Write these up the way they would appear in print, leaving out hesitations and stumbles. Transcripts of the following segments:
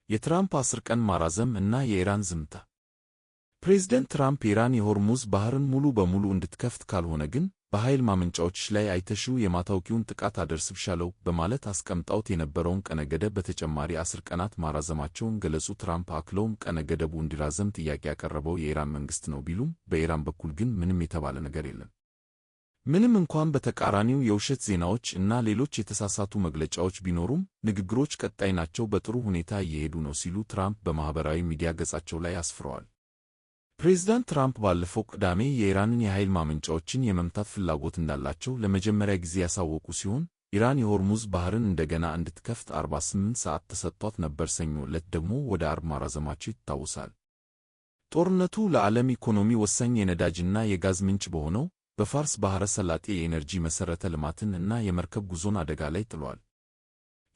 የትራምፕ 10 ቀን ማራዘም እና የኢራን ዝምታ። ፕሬዝደንት ትራምፕ ኢራን የሆርሙዝ ባህርን ሙሉ በሙሉ እንድትከፍት ካልሆነ ግን በኃይል ማመንጫዎችሽ ላይ አይተሽው የማታውቂውን ጥቃት አደርስብሻለሁ በማለት አስቀምጠውት የነበረውን ቀነ ገደብ በተጨማሪ 10 ቀናት ማራዘማቸውን ገለጹ። ትራምፕ አክለውም ቀነ ገደቡ እንዲራዘም ጥያቄ ያቀረበው የኢራን መንግሥት ነው ቢሉም በኢራን በኩል ግን ምንም የተባለ ነገር የለም። ምንም እንኳን በተቃራኒው የውሸት ዜናዎች እና ሌሎች የተሳሳቱ መግለጫዎች ቢኖሩም ንግግሮች ቀጣይ ናቸው፣ በጥሩ ሁኔታ እየሄዱ ነው ሲሉ ትራምፕ በማኅበራዊ ሚዲያ ገጻቸው ላይ አስፍረዋል። ፕሬዝዳንት ትራምፕ ባለፈው ቅዳሜ የኢራንን የኃይል ማመንጫዎችን የመምታት ፍላጎት እንዳላቸው ለመጀመሪያ ጊዜ ያሳወቁ ሲሆን ኢራን የሆርሙዝ ባህርን እንደገና እንድትከፍት 48 ሰዓት ተሰጥቷት ነበር። ሰኞ ዕለት ደግሞ ወደ አርብ ማራዘማቸው ይታወሳል። ጦርነቱ ለዓለም ኢኮኖሚ ወሳኝ የነዳጅና የጋዝ ምንጭ በሆነው በፋርስ ባሕረ ሰላጤ የኤነርጂ መሠረተ ልማትን እና የመርከብ ጉዞን አደጋ ላይ ጥሏል።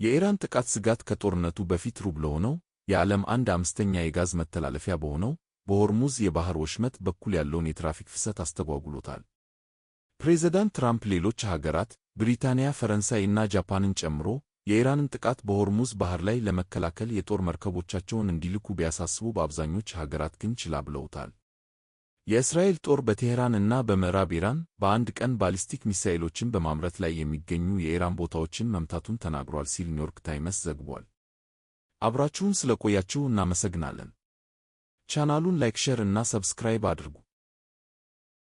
የኢራን ጥቃት ስጋት ከጦርነቱ በፊት ሩብ ለሆነው የዓለም 1/5ኛ የጋዝ መተላለፊያ በሆነው በሆርሙዝ የባሕር ወሽመጥ በኩል ያለውን የትራፊክ ፍሰት አስተጓጉሎታል። ፕሬዝዳንት ትራምፕ ሌሎች ሀገራት ብሪታንያ፣ ፈረንሳይ እና ጃፓንን ጨምሮ የኢራንን ጥቃት በሆርሙዝ ባሕር ላይ ለመከላከል የጦር መርከቦቻቸውን እንዲልኩ ቢያሳስቡ በአብዛኞቹ ሀገራት ግን ችላ ብለውታል። የእስራኤል ጦር በቴህራን እና በምዕራብ ኢራን በአንድ ቀን ባሊስቲክ ሚሳኤሎችን በማምረት ላይ የሚገኙ የኢራን ቦታዎችን መምታቱን ተናግሯል ሲል ኒውዮርክ ታይምስ ዘግቧል። አብራችሁን ስለቆያችሁ እናመሰግናለን። ቻናሉን ላይክ፣ ሼር እና ሰብስክራይብ አድርጉ።